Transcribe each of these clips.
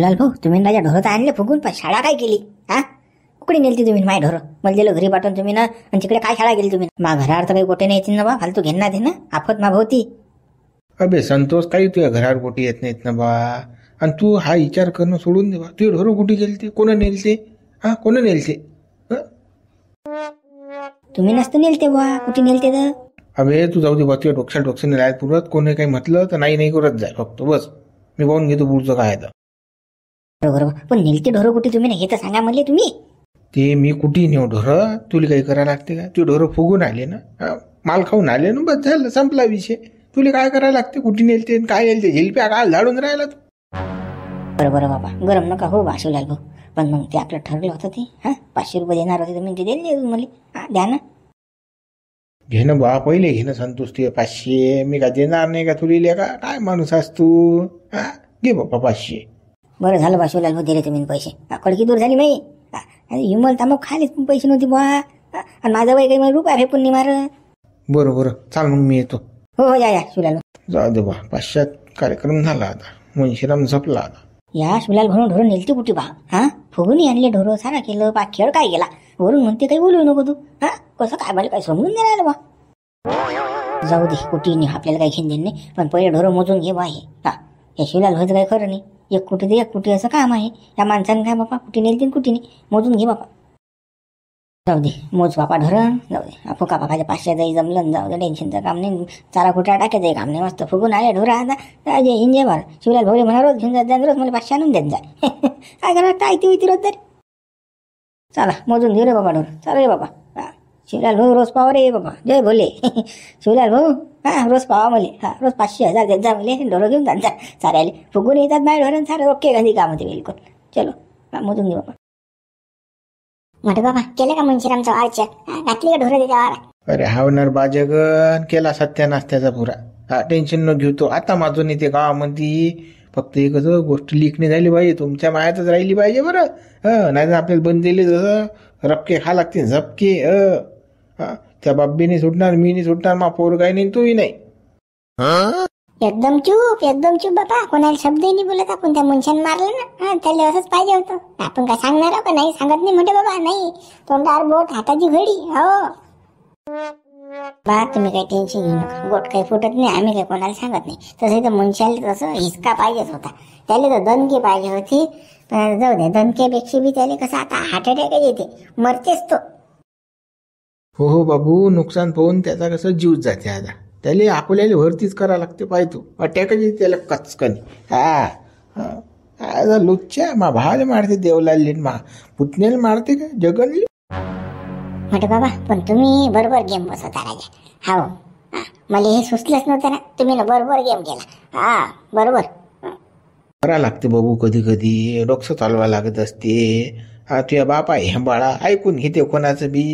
शिवलाल भाऊ, तुम्ही माझ्या ढोरं तर आणले फुगून, पण शाळा काय केली? हा, कुठे नेलती तुम्ही माझ्या ढोरं? मला दिलं घरी पाठवून तुम्ही ना, आणि तिकडे काय शाळा केली तुम्ही? मा घरावर तर काही गोटे नाही येतील ना बा, फालतू घेणार दे ना, आफत मा भोवती. अबे संतोष, काही तुझ्या घरावर गोटी येत नाहीत ना बा. आणि तू हा विचार करणं सोडून दे बा. तुझे ढोरं कुठे गेलते? कोण नेलते? हा, कोण नेलते? तुम्ही नसतं नेलते बा, कुठे नेलते तर? अबे तू जाऊ दे बा, तुझ्या डोक्याने राहत पुरत. कोणी काही म्हटलं तर नाही करत जाय फक्त, बस. मी पाहून घेतो पुढचं काय तर. बरोबर, पण नेलते ढोरं कुठे तुम्ही? हे तर सांगा म्हणले तुम्ही. ते मी कुठे नेऊ ढोरं? तुला काही करायला लागते का? तू ढोरं फुगून आले ना, माल खाऊन आले ना, बस झालं, संपला विषय. तुला काय करायला लागते? कुठे नेलते काय नेलते? झेलप्या काय झाडून राहिला तू? बरोबर बाबा, गरम नका हो बा शिवलाल भाऊ. पण मग ते आपलं ठरलं होतं ते, 500 रुपये देणार होते तुम्ही, ते दिले मला. द्या ना. घेणं बा, पहिले घेणं संतोष. ते 500 मी का देणार नाही का तुला? का काय माणूस आहेस तू? घे बाप्पा 500. बरं झालं बा शिवलाल भाऊ, दिले तुम्ही पैसे. कडकी दूर झाली माही. हिमल तांबा खालीच पैसे नव्हते बा, आणि माझं वय काही मला रुपया फेकून नाही मारत. बरं चाल मग मी येतो. हो या शिवलाल भाऊ. जाऊ दे बा, 500 कार्यक्रम झाला आता. मुंशीराम झपला आता. या शिवलाल भाऊ, ढोरं नेलते कुठे बा? फुगून आणले ढोरं, सारा केलं बा, खेळ काय गेला? वरून म्हणते काही बोलू नको तू. कसं काय मला काही समजून नाही राहिलं बा. जाऊ दे, कुठे नाही, आपल्याला काही घेऊन देणे नाही, पण पहिले ढोरं मोजून घे बा. हे शिवलाल व्हायचं काही खरं नाही. एक कुठे ते एक कुठे असं काम आहे या माणसाने. काय बापा, कुठे नेलते कुठे नाही, मोजून घे बापा. जाऊ दे, मोज बापा ढोरण. जाऊ दे, फुका पाकाच्या 500 जाई जमलं, जाऊ दे, टेन्शनचं काम नाही. चारा कुठा टाकायचं काम नाही, मस्त फुगून आले ढोरा. आता इंजे मार शिवलाल भाऊ म्हणा, रोज घेऊन जात रोज मला 500 आणून देत जाय. काय करा, काय ती होती रोज तरी. चला मोजून घेऊ रे बाबा ढोर. चाल रे बाबा. शिवलाल भाऊ रोज पावा रे बाबा, जय भोले. शिवलाल भाऊ, रोज पावा मले. रोज 500-1000 देत जा मले, ढोरं घेऊन जात जा. साऱ्याले फुगून येतात माझ्या ढोरण, सारे ओके गांधी काम होते बिलकुल. चलो मोजून घेऊ बाबा. मोठे बाबा, केलं का मुंशीरामचं वारच्या? घातली का ढोरं त्याच्यावर? अरे हावणार बाजगन, केला सत्यानाश त्याचा पुरा. टेन्शन न घेऊ तो. आता माझून येते गावामध्ये. फक्त एकच गोष्ट लीक नाही झाली पाहिजे, तुमच्या मायातच राहिली पाहिजे बरं. नाही तर आपल्याला बंद दिले जसं रपके खा लागते झपके. त्या बाब्बीने सुटणार, मी नाही सुटणार, मा पोर काही नाही, तूही नाही. एकदम चूप बाबा. कोणाला शब्द नाही बोलत आपण. त्या मुंशान मारलं ना, त्याला असंच पाहिजे होतं. आपण काय सांगणार का? नाही सांगत नाही मोठे बाबा. नाही, तोंडावर बोट, हाताची घडी. हो बा, तुम्ही काही टेन्शन घेऊ नका. बोट काही फुटत नाही, आम्ही काही कोणाला सांगत नाही. तसं तर मुंशाला तसं हिसका पाहिजेच होता. त्याला तर दणके पाहिजे होती. पण जाऊ दे, दणक्यापेक्षा बी त्याला कसं आता हार्ट अटॅक येते, मरतेच तो. हो बाबू, नुकसान पाहून त्याचा कसं जीव जाते. आता त्याला आपल्याला भरतीच करा लागते. पाहिजे तू अटॅकच त्याला कचकन. लुच्च्या मा भावाला मारते, देवलाली मा पुतण्याला मारते का जगनली? मोठे बाबा, पण तुम्ही बरोबर गेम बसवता राजा. हो, मला हे सुचलंच नव्हतं ना. तुम्ही ना बरोबर गेम केला. बरोबर करा लागते बाबू. कधी कधी डोकं चालवा लागत असते. तुझ्या बापा हे बाळा ऐकून घेते कोणाचं बी.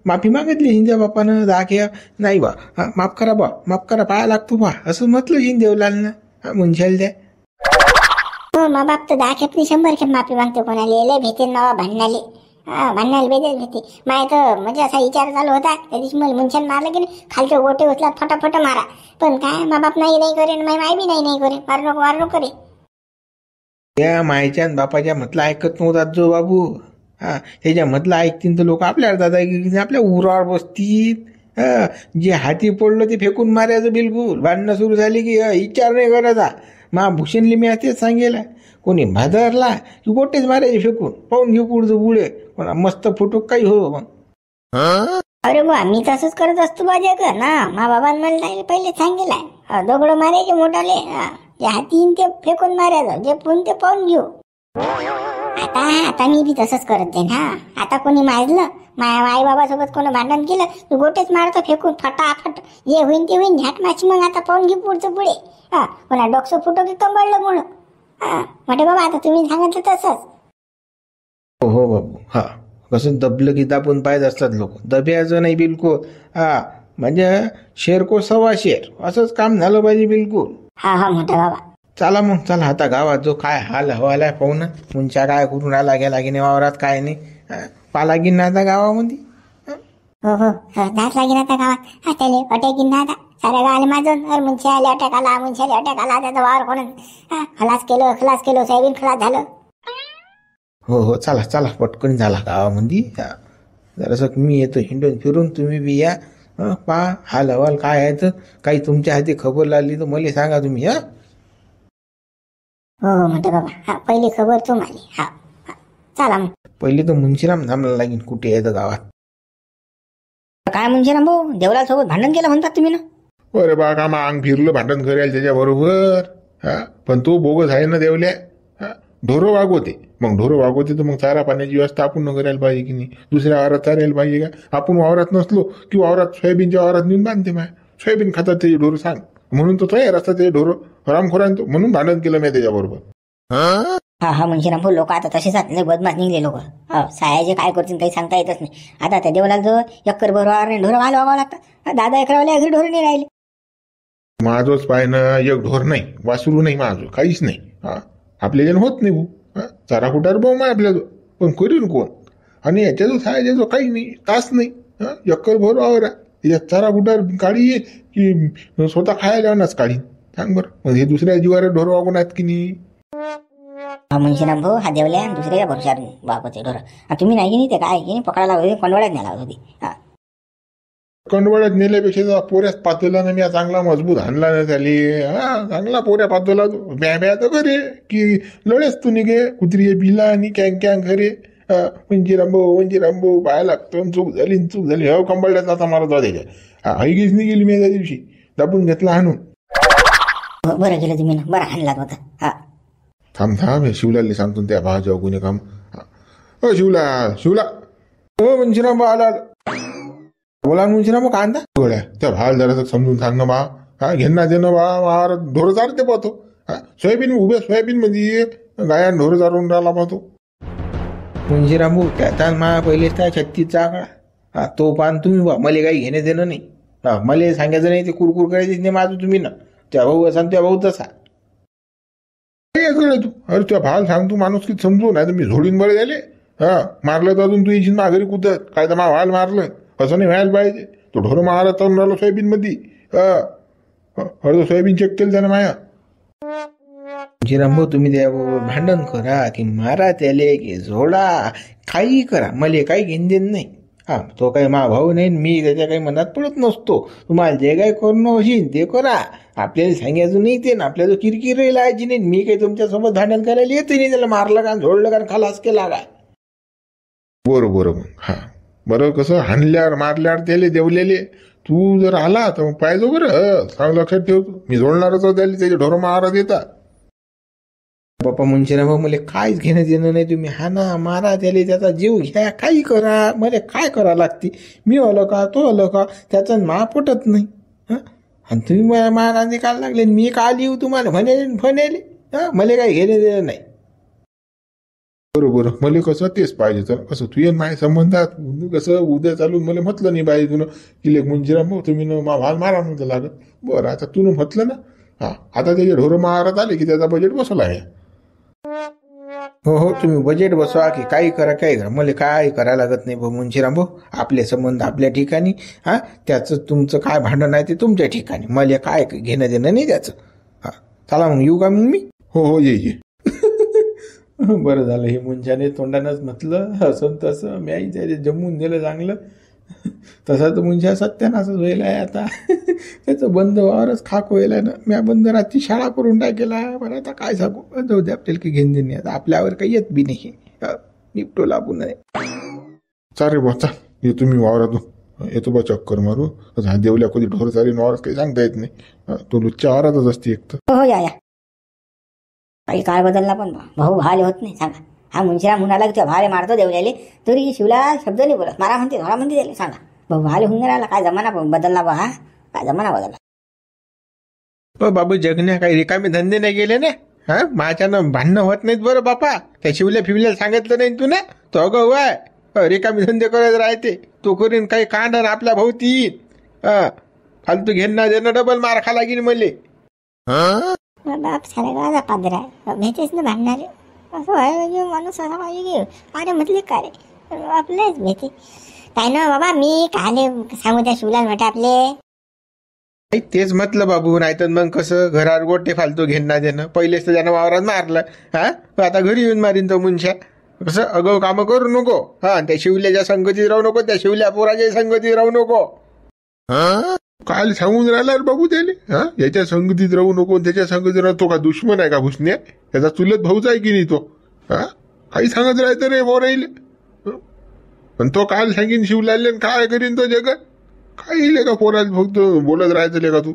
माफी मागितली हिंद्या बापानं, दाख्या नाही बा, माफ करा बा, माफ करा, पाया लागतो बा, असं म्हटलं हिंदेवलालनं मुंशाला द्या. हो, मा बाप तर 10 खेपनी 100 खेप माफी मागते कोणाला. लय भीते ना भांडणाले. भांडणाला बेदेच भीते. माय तर म्हणजे असा विचार चालू होता त्या दिवशी मला मुंशान मारलं की नाही, खालचे गोटे उचला फटाफट मारा. पण काय मा बाप नाही करेन, माय बी नाही करे. मार नको करे. त्या मायच्या बापाच्या म्हटलं ऐकत नव्हतात जो बाबू. त्याच्या म्हटलं ऐकतील तर लोक आपल्याला दादा आपल्या उरावर बसतील. जे हाती पडलं ते फेकून मारायचं बिलकुल. भांडणं सुरू झाली की विचार नाही करायचा. भूषणली मी तेच सांगेल, कोणी भादरला की गोटेच मारायचे फेकून. पाहून घेऊ पुढचं पुढे कोणा मस्त फोटो काही हो मग. अरे बा, मी तसंच करत असतो बाजा का ना. मा बाबांनी मला पहिले सांगेलाय, दगड मारायचे मोठाले, जे हाती ते फेकून मारायचं, जे फोन ते पाहून घेऊ. आता मी बी तसंच करत जाईन. आता कोणी मारलं, माझ्या आई बाबा सोबत कोणी भांडण केलं की गोटेच मारतो फेकून फटाफट. जे होईन ते होईन, झ्याट माची. मग आता पाहून घेऊ पुढचं पुढे. कोणा डोकं फुटो की कंबळलं मुळ. मोठे बाबा, आता तुम्ही सांगितलं तसंच. हो बाबू. कसं दबलं की दाबून पाहिजे असतात लोक. दब्याचं नाही बिलकुल. म्हणजे शेर को सवा शेर असंच काम झालं पाहिजे बिलकुल. हा मोठा बाबा. चला मग, चला आता गावात जो काय हाल हवाला पाहू ना. मुंच्या काय करून राहिला गेला की नाही वावरात, काय नाही पाला गिन ना आता गावामध्ये. हो, दात लागेल आता गावात. त्याला अटॅक ना आता. साऱ्या गावाला माझं अरे मुंशाला अटॅक आला, मुंशाला अटॅक आला, त्याचा वावर कोण खलास केलं सोयाबीन खलास झालं. हो हो, चला चला पटकन झाला गावामध्ये. जरासं मी येतो हिंडून फिरून, तुम्ही बी या. पहा हाल हवाल काय आहे, तर काही तुमच्या हाती खबर लागली तर मला सांगा तुम्ही. हो म्हणतो बाबा. हा पहिली खबर तुम्हाला. हा चला मग. पहिले तर मुंशीराम थांबला लागेल कुठे आहे तर गावात. काय म्हणजे ना भाऊ, देवलाल सोबत भांडण केलं म्हणतात तुम्ही ना? अरे बा का अंग फिरलं भांडण करायला त्याच्याबरोबर. पण तो बोगस आहे ना देवल्या. ढोरं वागवते, मग ढोरं वागवते तर मग चारा पाण्याची व्यवस्था आपण न करायला पाहिजे की नाही? दुसऱ्या वावरात चारायला पाहिजे का? आपण वावरात नसलो की वावरात सोयाबीनच्या वावरात नेऊन बांधते माय. सोयाबीन खातात त्याची ढोरं, सांग. म्हणून तो तयार असतात ते ढोरं हरामखोरान, तो म्हणून भांडण केलं मी त्याच्याबरोबर. हा म्हणजे ना भाऊ, लोक आता तसेच लय बदमाश निघले लोक. सायाचे काय करतील काही सांगता येतच नाही. आता त्या देवलाल जवळ एकर बरोबर ढोरं घाल वागावं लागतात. 10 एकरावाले घरी ढोरं नाही राहिले. माझंच पाय ना, एक ढोर नाही, वासरू नाही माझं, काहीच नाही. आपल्या जण होत नाही भाऊ. चारा कुटार भाऊ माय आपल्याजवळ, पण करीन कोण? आणि याच्याजवळ सायाच्याजवळ काही नाही, तास नाही. एकर भर वावर याच्यात चारा कुटार काढी की स्वतः खायला आणच काढी, सांग बरं. मग हे दुसऱ्या जीवावर ढोर वागून आहेत की नाही? हा म्हणजे ना भाऊ, हा देवल्या दुसऱ्या भरोशावर वागवते ढोरं. तुम्ही नाही की नाही ते काय की नाही पकडायला होते, कोंडवाड्यात न्यायला होती. कंडवळ्यात नेल्यापेक्षा पोऱ्यात पातळला ना, मी चांगला मजबूत हाणला ना त्याली. चांगला पोऱ्या पातळला ब्या ब्या तर करे की लढेच तू निघे कुत्री बिला आणि कॅंग कॅंग करे. म्हणजे रांबो पाया लागतो, चूक झाली हो कंबळल्यात आता मला जाऊ द्यायच्या. हैगीच नाही गेली मी त्या दिवशी, दाबून घेतला हाणून. बरं केलं तुम्ही ना, बरं हाणलात होता. थांब शिवलाला सांगतो त्या भावाच्या गुन्हे काम. शिवला हो मुंशीराम आला. बोला मुंशीराम, कांदा गोळ्या त्या भावाला जरा समजून सांग ना बा. घेणं देणं बा, ढोरं चारते पाहतो. सोयाबीन उभ्या सोयाबीन मध्ये गायान ढोरं चारून राहिला पाहतो. मुंशीराम भाऊ, त्याचा मा पहिले त्या 36चा आकडा. तो पान तुम्ही बा, मला काही घेणे देणं नाही. मला सांगायचं नाही, ते कुरकुर करायचीच नाही माझं तुम्ही ना. त्या भाऊ असा त्या भाऊ तसा. तू अरे त्या भावाला सांग, तू माणूस किती समजू, नाही तर मी झोडीन बरं झाले. मारलं तर अजून तू येशील माघारी कुदत, काय तर मा व्हायला मारलं असं नाही व्हायला पाहिजे. तो ढोर मारा चालून राहिलो सोयाबीन मध्ये. अर्ध सोयाबीन चेक केलं त्यानं माया. मुंशीराम भाऊ, तुम्ही त्या भांडण करा की मारा त्याले की झोडा, काही करा, मला काही घेणं देणं नाही. तो काही मा भाऊ नाही, मी त्याच्या काही मनात पडत नसतो. तुम्हाला जे काही करणं होईल ते करा. आपल्याला सांगायचं नाही ते ना, आपल्याला किरकिर लावायची नाही. मी काही तुमच्यासोबत भांडण करायला येते नाही. त्याला मारलं का, झोडलं का, खलास केला काय? बरोबर मग. बरं कसं हाणल्यावर मारल्यावर त्याले देवलेले तू जर आला तर पाहिजे बरं. सांग लक्षात ठेवतो, मी जोडणारच त्याला, त्याचे ढोरं मारा देतात. बाप्पा मुंशीराम भाऊ, मला काहीच घेणं देणं नाही. तुम्ही हाना मारा त्याले, त्याचा जीव घ्या, काही करा, मला काय करा लागते. मी आलं का, तो आलं का, त्याचा मा पटत नाही. आणि तुम्ही मला महाराजी काढ लागले, मी का लिहू तुम्हाला म्हणाले. मला काही घेणं देणं नाही. बरोबर, मला कसं तेच पाहिजे. तर कसं तू येईन माझ्या संबंधात, कसं उद्या चालून मला म्हटलं नाही पाहिजे तुनं की मुंशीराम भाऊ तुम्ही भाल मारा नव्हतं लागत. बरं आता तू म्हटलं ना, आता त्याचे ढोरं मारत आले की त्याचा बजेट बसवला आहे. हो, तुम्ही बजेट बसवा की काही करा, काही करा, मला काय करायला लागत नाही भाऊ मुंशीराम भाऊ. आपले संबंध आपल्या ठिकाणी. त्याचं तुमचं काय भांडण आहे ते तुमच्या ठिकाणी, मला काय घेणं देणं नाही त्याचं. चला मग येऊ का मग मी? हो ये. बरं झालं, हे मुंशाने तोंडानंच म्हटलं असं तसं, मी त्याने जमवून दिलं चांगलं. तसा तर मुंशा सत्यानाशच होईल आहे आता. त्याचं बंद वावरच खाक होईल आहे ना. मी बंदराची शाळा करून टाकेला. बरं आता काय सांगू, जाऊ दे, आपल्याला काही घेणं देणे आता, आपल्यावर काही येत बी नाही. निपटो लागून नाही. चालेल बा, चाल येतो मी वावरातून, येतो बा चक्कर मारू. देवल्या कधी ढोर चालेल वावरात काही सांगता येत नाही. तो लुच्च्या वावरातच असते एक तर. हो या काही काळ बदलला पण भाऊ भाले होत नाही. सांगा, हा मुंशीराम म्हणाला की त्या भाले मारतो देवल्याले, तरी शिवला शब्द नाही बोलत. मारा म्हणते, धोळा म्हणते त्याला. सांगा, भाऊ भाले होऊन राहिला. काय जमाना बदलला बा, काय जमाना बदलला. बाबू जगण्या काही रिकामे धंदे नाही गेले ना. माझ्यानं भांडणं होत नाहीत बरं बापा. त्या शिवल्या फिवल्याला सांगितलं नाही तू ना, तो अगं वाय रिकामे धंदे करत राहते. तो करीन काही कांडण आपल्या भोवती. फालतू घेणं देणं, डबल मार खा लागेल मले. बाप साऱ्या गावाचा पादर आहे, भेटेच ना भांडणारे. असं व्हायला माणूस असा पाहिजे की अरे म्हटले का रे, आपलेच भेटे काय ना बाबा. मी काले सांगू त्या शिवलाल म्हटलं आपले तेच म्हटलं बाबू, नाहीतर मग कसं घरावर गोटे फालतू घेणं देणं. पहिलेच तर त्यानं वावरात मारलं, हा आता घरी येऊन मारीन तो मुंशा. कसं अगाऊ कामं करू नको. हा त्या शिवल्याच्या संगतीत राहू नको, त्या शिवल्या पोराच्या संगतीत राहू नको. काल सांगून राहिला रे बाबू त्याने, हा याच्या संगतीत राहू नको, त्याच्या संगतीत राहू. तो का दुश्मन आहे का भुसण्या? त्याचा चुलत भाऊच आहे की नाही तो? हा काही सांगत राहतं रे बोराईले. पण तो काल सांगीन शिवलाले काय करीन तो जगत. काय येईल का पोरात फक्त बोलत राहायचं का तू?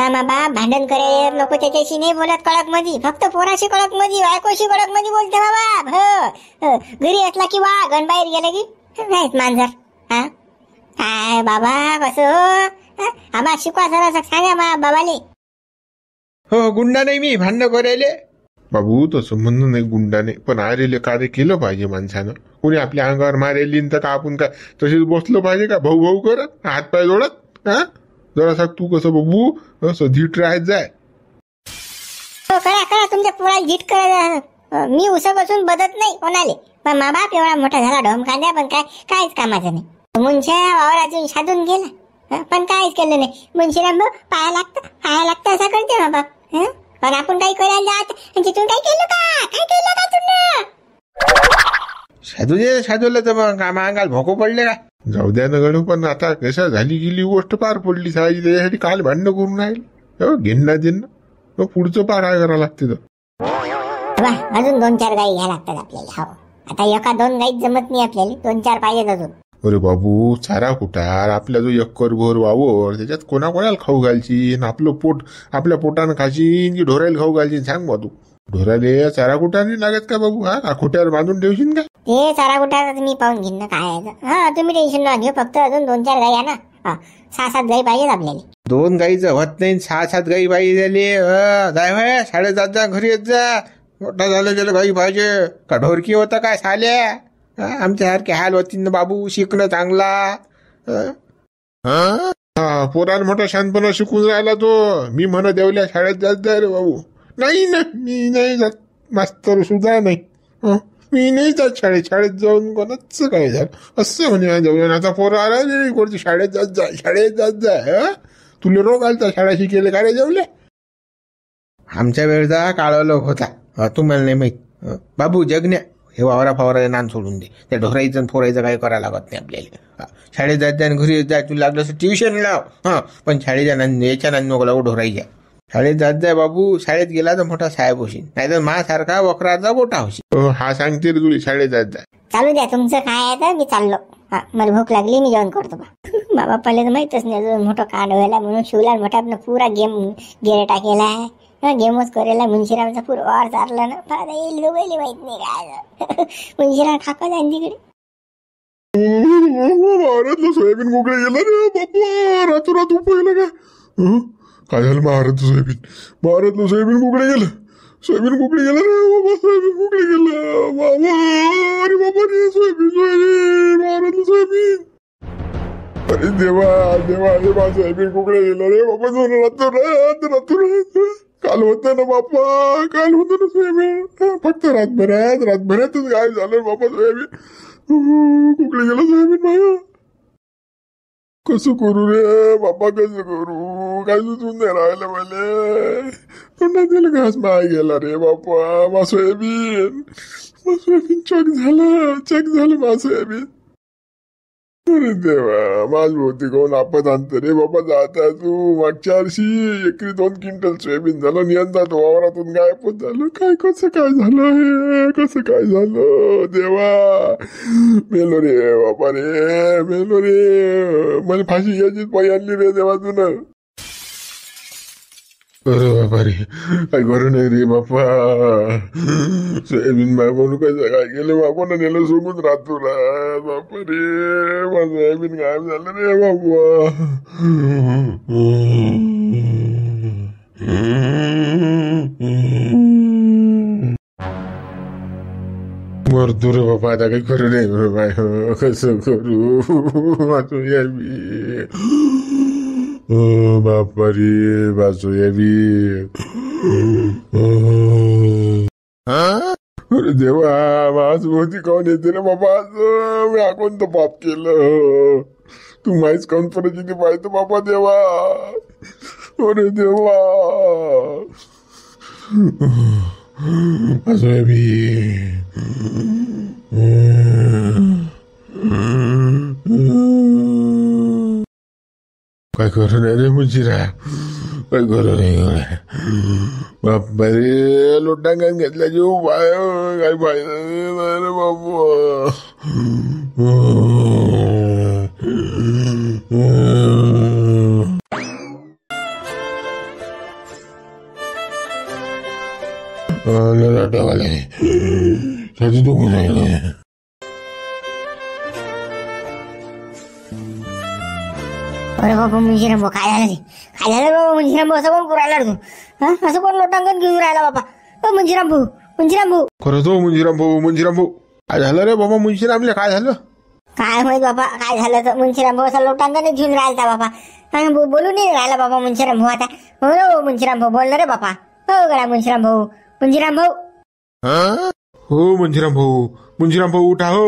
बाबा भांडण करे नको, त्याच्याशी नाही बोलत कडक मध्ये, फक्त पोराशी कडक मध्ये, बायकोशी कडक मध्ये बोलते बाबा. घरी असला की वा, गण बाहेर गेले की नाहीत मांजर. हा काय बाबा कसं आम्हाला शिकवा सर, सांगा मा बाबाले. हो गुंडा नाही मी, भांडणं करायले. बाबू तसं म्हणणं नाही गुंडाने, पण आरेले कार्य केलं पाहिजे माणसानं. कोणी आपल्या अंगावर मारेली तर का आपण काय तशीच बसलं पाहिजे का भाऊ भाऊ करत, हात पाय जोडत? हा जरा तू कसं बाबू असं धीट राहत जाय. करा करा तुमच्या पोराला झीट करा. मी उसा बसून बदत नाही कोणाले, पण मा बाप एवढा मोठा झाला ढोम कांद्या, पण काहीच कामाचं नाही. मुंशा वावरातून साधून गेला, पण काहीच केलं नाही. मुंशीराम पाया लागतं असं करते मा बाप. पण आपण काही करायला जात तिथून काय केलं का तुम्ही? साधूला तर मग अंगाला भोको पडले का? जाऊ द्या ना गणू, पण आता कशा झाली गेली गोष्ट पार पडली साजी, त्याच्यासाठी काल भांडणं करून राहील. घेणं देणं पुढचं पार काय करावं लागते तर. अजून 2-4 गाई घ्या लागतात आपल्याला. हो आता एका 2 गाईत जमत नाही आपल्याला, 2-4 पाहिजेत अजून. अरे बाबू चारा कुटार आपला जो एक्करभर वावर, त्याच्यात कोणाकोणाला खाऊ घालशील? आपलं पोट आपल्या पोटानं खाशील की ढोरायला खाऊ घालशील? सांग बा तू. ढोराले चारा कुटार नाही लागत का बाबू? हा खोट्यावर बांधून ठेवशील का? ते चारा कुटार मी पाहून घेईन ना काय आहे. हा तुम्ही टेन्शन नका घेऊ, फक्त अजून 2-4 गाई आहे ना. 6-7 गाई पाहिजेत आपल्याला. 2 गाईचं होत नाही, 6-7 गाई पाहिजे झाली. जाय भाई शाळेत जात जा, घरी येत जा. मोठा झालं त्याला गाई पाहिजे का? ढोरकी होता काय साल्या? आमच्यासारखे हाल होती ना बाबू, शिकणं चांगला. पोरान मोठा शांतपणा शिकून राहिला तो. मी म्हणत देवल्या शाळेत जात जाय रे बाबू. नाही ना मी नाही जात, मास्तर सुद्धा नाही. मी नाही जात शाळेत जाऊन कोणाच काय झालं असं म्हणे देवल्या. आता पोरं आला नाही कोणती शाळेत जात जाय. तुला रोग आलता शाळा शिकेले का रे जेवल्या? आमच्या वेळचा काळा लोक होता, तुम्हाला नाही माहित. बाबू जगण्या हे वावरा नान सोडून दे. त्या ढोराईचं फोरायचं काही करायला लागत नाही आपल्याला. शाळेत जायचं आणि घरी जाय, तुला लागलं असं ट्युशन लाव. पण शाळेच्या याच्या नान नको लागू ढोराईच्या. शाळेत जात जाय बाबू, शाळेत गेला तर मोठा साहेब होशील, नाहीतर माझ्यासारखा वक्राचा गोटा होशील. हा सांगते रे तुला शाळेत जात जाय. चालू द्या तुमचं काय आहे तर मी चाललो. मला भूक लागली, मी जेवण करतो. बाबा पहिले तर माहितच नाही अजून मोठं कांड व्हायला म्हणून शिवला मोठा आपला पुरा गेम टाकेला. गेमच करेला. मुंशीरामचा पुरवार चालला ना, येईल दोघायला माहित नाही काय. मुंशीराम खाका जाईन तिकडे. महाराजला सोयाबीन मोकळे गेला रे बाबा, रातोरात उपायला का? काय झालं महाराजचं सोयाबीन मोकळे गेलं. सोयाबीन मोकळे गेलं रे बाबा, सोयाबीन मोकळे गेलं बाबा. अरे बाबा रे सोयाबीन महाराजला सोयाबीन. अरे देवा सोयाबीन मोकळे गेलं रे बाबा. रातोरात काल होतं ना बाप्पा, काल होतं ना सोयाबीन. फक्त रातभरातच गायब झालं बाबा सोयाबीन. कुकडे गेलं सोयाबीन माया. कसं करू रे बाबा, कसं करू? काय सुचून नाही राहिलं मला. तोंडातील घास माय गेला रे बाप्पा. मा सोयाबीन चक झालं मा सोयाबीन. अरे देवा, माझ भोवती कोण आपत आणतं रे बाबा. जाता तू मागच्या वर्षी एकरी 2 क्विंटल सोयाबीन झालं, यंदा तो वावरातून गायबच झालं. कसं काय झालं देवा. मेलो रे बाबा रे, मेलो रे. मला फाशी घ्यायचीच पायी आणली रे देवा तुला. अरे बाबा रे, काय करू नये रे बाप्पा. सोयाबीन मागवून काय गेलं, मागवून नेलं सोबत राहतो रा बापा रे. माझं सोयाबीन गायब झालं रे बाबा. मरतो रे बाबा, आता काही करू नये बाबा. कसं करू सोयाबीन? बापा रे बा सोयाबीन. अरे देवा, माझ भोवती कोण येते रे बाबा. मी कोणतं पाप केलं? तू माहीच काऊन परिस्थिती पाहतो बाबा देवा. अरे देवा असं आहे बी. काय खरं नाही रे मुंशीरा, काय खरं नाही. बाप्पा रे लोटांगण घेतल्या जीव बाय काय पाहिजे रे बाबू. दुखून जाईल. अरे बाबा मुंशीराम भाऊ काय झालं रे, काय झालं बाबा मुंशीराम भाऊ, असं कोण करू राहिला तू? हा असं कोण लोटांगण घेऊन राहिला बाबा? मुंशीराम भाऊ, मुंशीराम भाऊ खरंच हो मुंशीराम भाऊ, मुंशीराम भाऊ काय झालं रे बाबा? मुंशीरामले काय झालं? काय माहित बाबा काय झालं तर मुंशीराम भाऊ असं लोटांगण घेऊन राहिला बाबा. बोलू नाही राहिला बाबा मुंशीराम भाऊ आता. हो रे मुंशीराम भाऊ बोल ना रे बापा. हो गड्या मुंशीराम भाऊ, मुंशीराम भाऊ. हो मुंशीराम भाऊ, मुंशीराम भाऊ उठा हो,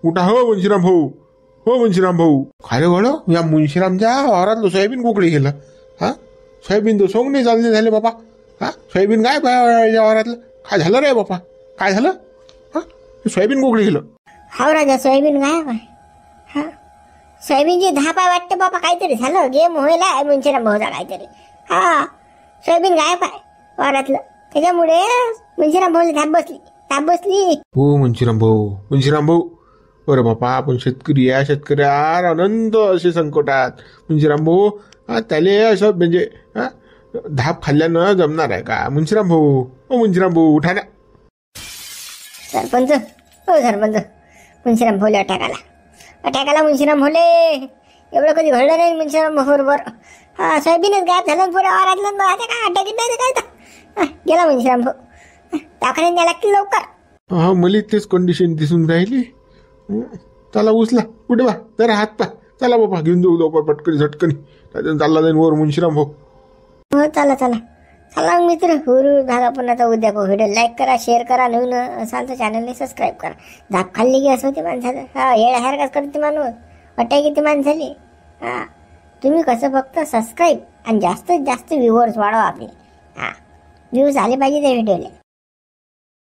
उठा हो मुंशीराम भाऊ. हो मुंशीराम भाऊ काय रे गड या मुंशीरामच्या वावरातलं सोयाबीन कुकडे गेलं. हा सोयाबीन तर सोंग नाही चालले झाले बाबा. हा सोयाबीन काय या वावरातलं काय झालं रे बापा, काय झालं? हा सोयाबीन कुकडे गेलं. हा राजा सोयाबीन गायब आहे. हा सोयाबीनची धापा वाटते बाबा, काहीतरी झालं गेम व्हायला मुंशीराम भाऊचा काहीतरी. हा सोयाबीन गायब आहे वावरातलं, त्याच्यामुळे मुंशीराम भाऊला धाप बसली, धाप बसली. हो मुंशीराम भाऊ, मुंशीराम भाऊ अरे बापा आपण शेतकरी आहे, शेतकऱ्यावर अनंत असे संकटात मुंशीराम भाऊ. त्याले असं म्हणजे धाप खाल्ल्यानं जमणार आहे का मुंशीराम भाऊ? ओ मुंशीराम भाऊ उठा ना. सरपंच हो सरपंच, मुंशीराम भाऊले अटॅक आला, अटॅक आला मुंशीराम भाऊले. एवढं कधी घडलं नाही मुंशीराम भाऊ बरोबर. हा सोयाबीनच गायब झालं पुऱ्या वावरातलं. आता काय अटॅक नाही काय तर गेला मुंशीराम भाऊ. दवाखान्यात न्यायला लागतील लवकर. हा मला तेच कंडिशन दिसून राहिली. चला उचला कुठे बा जरा हात पा. चला बाबा घेऊन जाऊ लवकर पटकनी झटकनी, चालला जाईन वर मुंशीराम भाऊ. हो चला चला चला मग मित्र. हुरू धागा पण आता उद्या व्हिडिओ लाईक करा, शेअर करा, नवीन असाल तर चॅनलने सबस्क्राईब करा. धाप खाल्ली की असं होते माणसाचं. हा येड्यासारखाच करते माणूस, अटॅक किती माणसाली. हा तुम्ही कसं फक्त सबस्क्राईब आणि जास्तीत जास्त व्ह्यूअर्स वाढवा आपले. हा व्ह्यूज आले पाहिजे त्या व्हिडिओला.